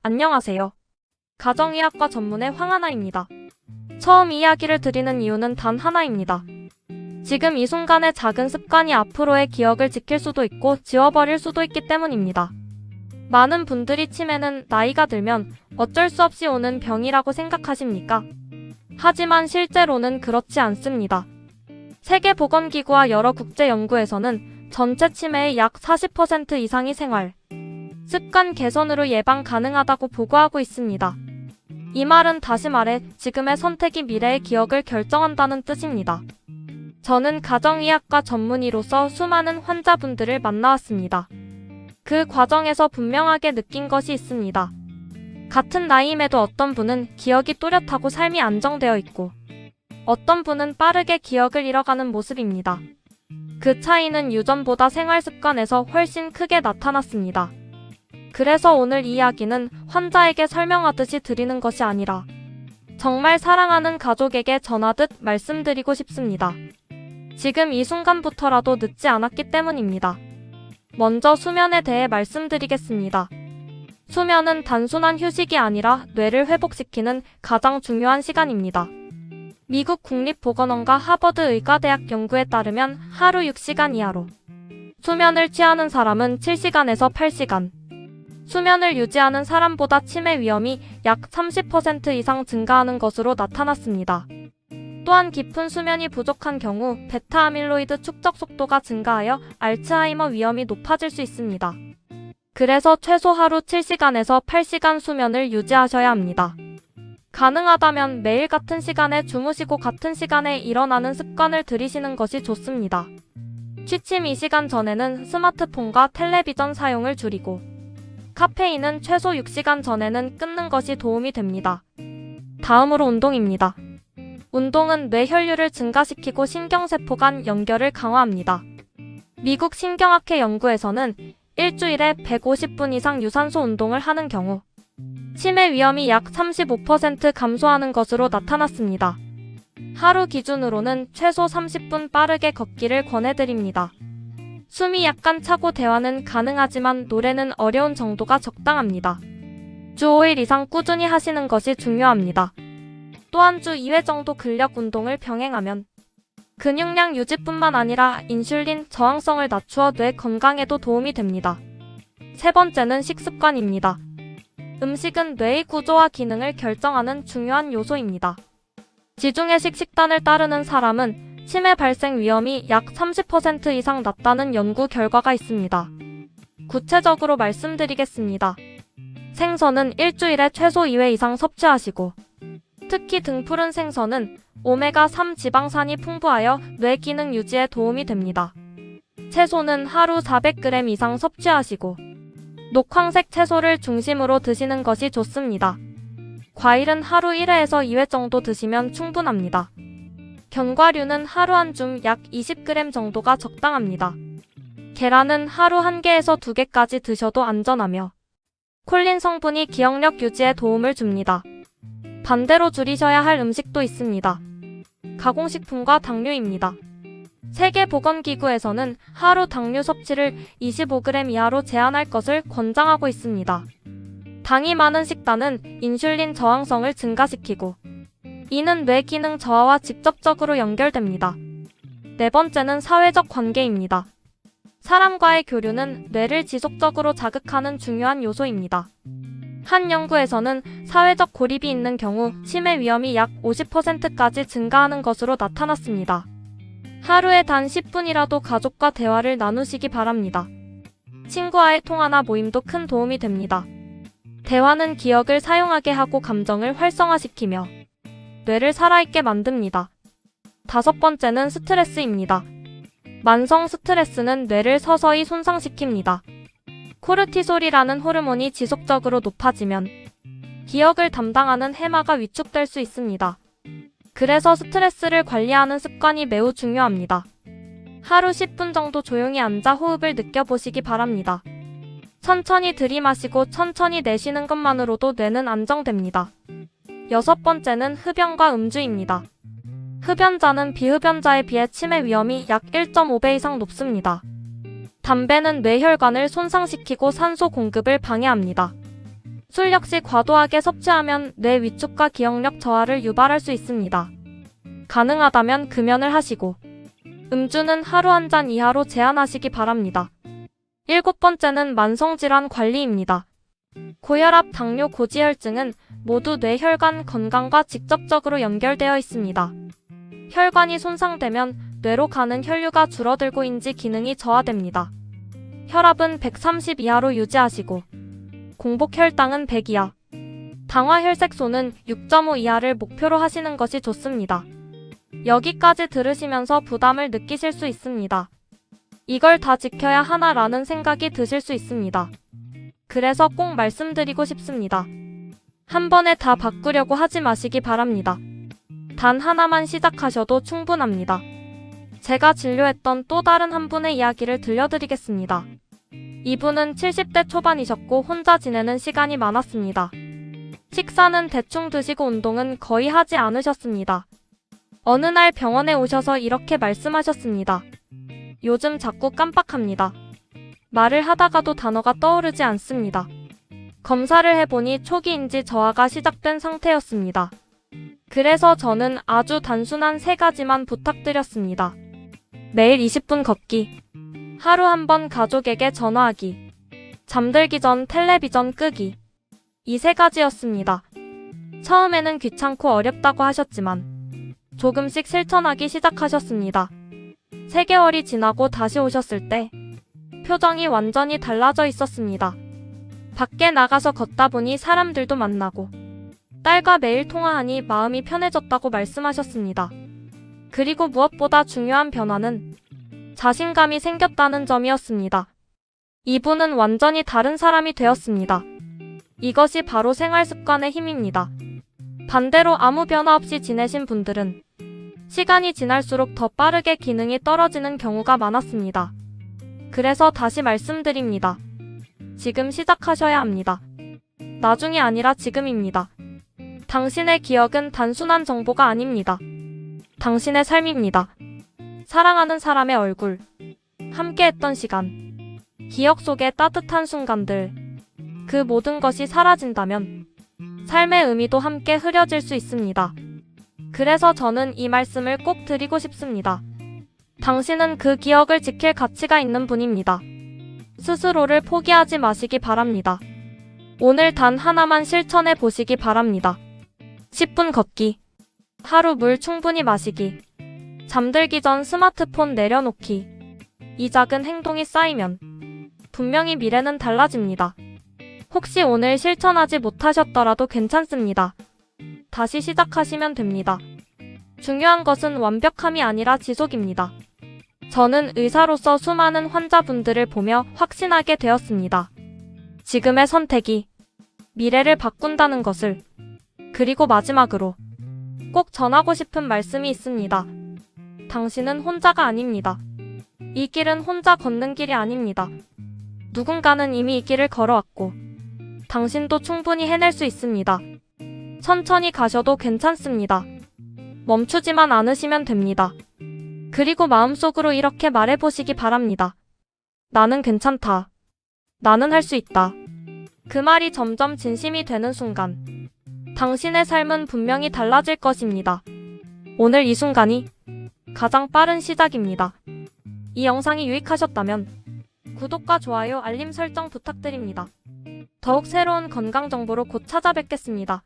안녕하세요. 가정의학과 전문의 황하나입니다. 처음 이야기를 드리는 이유는 단 하나입니다. 지금 이 순간의 작은 습관이 앞으로의 기억을 지킬 수도 있고 지워버릴 수도 있기 때문입니다. 많은 분들이 치매는 나이가 들면 어쩔 수 없이 오는 병이라고 생각하십니까? 하지만 실제로는 그렇지 않습니다. 세계보건기구와 여러 국제연구에서는 전체 치매의 약 40% 이상이 생활, 습관 개선으로 예방 가능하다고 보고하고 있습니다. 이 말은 다시 말해 지금의 선택이 미래의 기억을 결정한다는 뜻입니다. 저는 가정의학과 전문의로서 수많은 환자분들을 만나왔습니다. 그 과정에서 분명하게 느낀 것이 있습니다. 같은 나이임에도 어떤 분은 기억이 또렷하고 삶이 안정되어 있고 어떤 분은 빠르게 기억을 잃어가는 모습입니다. 그 차이는 유전보다 생활 습관에서 훨씬 크게 나타났습니다. 그래서 오늘 이야기는 환자에게 설명하듯이 드리는 것이 아니라 정말 사랑하는 가족에게 전하듯 말씀드리고 싶습니다. 지금 이 순간부터라도 늦지 않았기 때문입니다. 먼저 수면에 대해 말씀드리겠습니다. 수면은 단순한 휴식이 아니라 뇌를 회복시키는 가장 중요한 시간입니다. 미국 국립보건원과 하버드 의과대학 연구에 따르면 하루 6시간 이하로 수면을 취하는 사람은 7시간에서 8시간, 수면을 유지하는 사람보다 치매 위험이 약 30% 이상 증가하는 것으로 나타났습니다. 또한 깊은 수면이 부족한 경우 베타아밀로이드 축적 속도가 증가하여 알츠하이머 위험이 높아질 수 있습니다. 그래서 최소 하루 7시간에서 8시간 수면을 유지하셔야 합니다. 가능하다면 매일 같은 시간에 주무시고 같은 시간에 일어나는 습관을 들이시는 것이 좋습니다. 취침 2시간 전에는 스마트폰과 텔레비전 사용을 줄이고 카페인은 최소 6시간 전에는 끊는 것이 도움이 됩니다. 다음으로 운동입니다. 운동은 뇌 혈류를 증가시키고 신경세포 간 연결을 강화합니다. 미국 신경학회 연구에서는 일주일에 150분 이상 유산소 운동을 하는 경우 치매 위험이 약 35% 감소하는 것으로 나타났습니다. 하루 기준으로는 최소 30분 빠르게 걷기를 권해드립니다. 숨이 약간 차고 대화는 가능하지만 노래는 어려운 정도가 적당합니다. 주 5일 이상 꾸준히 하시는 것이 중요합니다. 또한 주 2회 정도 근력 운동을 병행하면 근육량 유지뿐만 아니라 인슐린 저항성을 낮추어 뇌 건강에도 도움이 됩니다. 세 번째는 식습관입니다. 음식은 뇌의 구조와 기능을 결정하는 중요한 요소입니다. 지중해식 식단을 따르는 사람은 치매 발생 위험이 약 30% 이상 낮다는 연구 결과가 있습니다. 구체적으로 말씀드리겠습니다. 생선은 일주일에 최소 2회 이상 섭취하시고 특히 등푸른 생선은 오메가3 지방산이 풍부하여 뇌 기능 유지에 도움이 됩니다. 채소는 하루 400g 이상 섭취하시고 녹황색 채소를 중심으로 드시는 것이 좋습니다. 과일은 하루 1회에서 2회 정도 드시면 충분합니다. 견과류는 하루 한 줌 약 20g 정도가 적당합니다. 계란은 하루 1개에서 2개까지 드셔도 안전하며 콜린 성분이 기억력 유지에 도움을 줍니다. 반대로 줄이셔야 할 음식도 있습니다. 가공식품과 당류입니다. 세계보건기구에서는 하루 당류 섭취를 25g 이하로 제한할 것을 권장하고 있습니다. 당이 많은 식단은 인슐린 저항성을 증가시키고 이는 뇌 기능 저하와 직접적으로 연결됩니다. 네 번째는 사회적 관계입니다. 사람과의 교류는 뇌를 지속적으로 자극하는 중요한 요소입니다. 한 연구에서는 사회적 고립이 있는 경우 치매 위험이 약 50%까지 증가하는 것으로 나타났습니다. 하루에 단 10분이라도 가족과 대화를 나누시기 바랍니다. 친구와의 통화나 모임도 큰 도움이 됩니다. 대화는 기억을 사용하게 하고 감정을 활성화시키며 뇌를 살아있게 만듭니다. 다섯 번째는 스트레스입니다. 만성 스트레스는 뇌를 서서히 손상시킵니다. 코르티솔이라는 호르몬이 지속적으로 높아지면 기억을 담당하는 해마가 위축될 수 있습니다. 그래서 스트레스를 관리하는 습관이 매우 중요합니다. 하루 10분 정도 조용히 앉아 호흡을 느껴보시기 바랍니다. 천천히 들이마시고 천천히 내쉬는 것만으로도 뇌는 안정됩니다. 여섯 번째는 흡연과 음주입니다. 흡연자는 비흡연자에 비해 치매 위험이 약 1.5배 이상 높습니다. 담배는 뇌혈관을 손상시키고 산소 공급을 방해합니다. 술 역시 과도하게 섭취하면 뇌 위축과 기억력 저하를 유발할 수 있습니다. 가능하다면 금연을 하시고 음주는 하루 한 잔 이하로 제한하시기 바랍니다. 7번째는 만성질환 관리입니다. 고혈압, 당뇨, 고지혈증은 모두 뇌혈관 건강과 직접적으로 연결되어 있습니다. 혈관이 손상되면 뇌로 가는 혈류가 줄어들고 인지 기능이 저하됩니다. 혈압은 130 이하로 유지하시고 공복 혈당은 100 이하, 당화 혈색소는 6.5 이하를 목표로 하시는 것이 좋습니다. 여기까지 들으시면서 부담을 느끼실 수 있습니다. 이걸 다 지켜야 하나라는 생각이 드실 수 있습니다. 그래서 꼭 말씀드리고 싶습니다. 한 번에 다 바꾸려고 하지 마시기 바랍니다. 단 하나만 시작하셔도 충분합니다. 제가 진료했던 또 다른 한 분의 이야기를 들려드리겠습니다. 이분은 70대 초반이셨고 혼자 지내는 시간이 많았습니다. 식사는 대충 드시고 운동은 거의 하지 않으셨습니다. 어느 날 병원에 오셔서 이렇게 말씀하셨습니다. 요즘 자꾸 깜빡합니다. 말을 하다가도 단어가 떠오르지 않습니다. 검사를 해보니 초기인지 저하가 시작된 상태였습니다. 그래서 저는 아주 단순한 3가지만 부탁드렸습니다. 매일 20분 걷기, 하루 한 번 가족에게 전화하기, 잠들기 전 텔레비전 끄기. 이 3가지였습니다. 처음에는 귀찮고 어렵다고 하셨지만 조금씩 실천하기 시작하셨습니다. 3개월이 지나고 다시 오셨을 때 표정이 완전히 달라져 있었습니다. 밖에 나가서 걷다 보니 사람들도 만나고 딸과 매일 통화하니 마음이 편해졌다고 말씀하셨습니다. 그리고 무엇보다 중요한 변화는 자신감이 생겼다는 점이었습니다. 이분은 완전히 다른 사람이 되었습니다. 이것이 바로 생활 습관의 힘입니다. 반대로 아무 변화 없이 지내신 분들은 시간이 지날수록 더 빠르게 기능이 떨어지는 경우가 많았습니다. 그래서 다시 말씀드립니다. 지금 시작하셔야 합니다. 나중이 아니라 지금입니다. 당신의 기억은 단순한 정보가 아닙니다. 당신의 삶입니다. 사랑하는 사람의 얼굴, 함께했던 시간, 기억 속의 따뜻한 순간들, 그 모든 것이 사라진다면 삶의 의미도 함께 흐려질 수 있습니다. 그래서 저는 이 말씀을 꼭 드리고 싶습니다. 당신은 그 기억을 지킬 가치가 있는 분입니다. 스스로를 포기하지 마시기 바랍니다. 오늘 단 하나만 실천해 보시기 바랍니다. 10분 걷기, 하루 물 충분히 마시기, 잠들기 전 스마트폰 내려놓기. 이 작은 행동이 쌓이면 분명히 미래는 달라집니다. 혹시 오늘 실천하지 못하셨더라도 괜찮습니다. 다시 시작하시면 됩니다. 중요한 것은 완벽함이 아니라 지속입니다. 저는 의사로서 수많은 환자분들을 보며 확신하게 되었습니다. 지금의 선택이 미래를 바꾼다는 것을. 그리고 마지막으로 꼭 전하고 싶은 말씀이 있습니다. 당신은 혼자가 아닙니다. 이 길은 혼자 걷는 길이 아닙니다. 누군가는 이미 이 길을 걸어왔고 당신도 충분히 해낼 수 있습니다. 천천히 가셔도 괜찮습니다. 멈추지만 않으시면 됩니다. 그리고 마음속으로 이렇게 말해보시기 바랍니다. 나는 괜찮다. 나는 할 수 있다. 그 말이 점점 진심이 되는 순간 당신의 삶은 분명히 달라질 것입니다. 오늘 이 순간이 가장 빠른 시작입니다. 이 영상이 유익하셨다면 구독과 좋아요, 알림 설정 부탁드립니다. 더욱 새로운 건강 정보로 곧 찾아뵙겠습니다.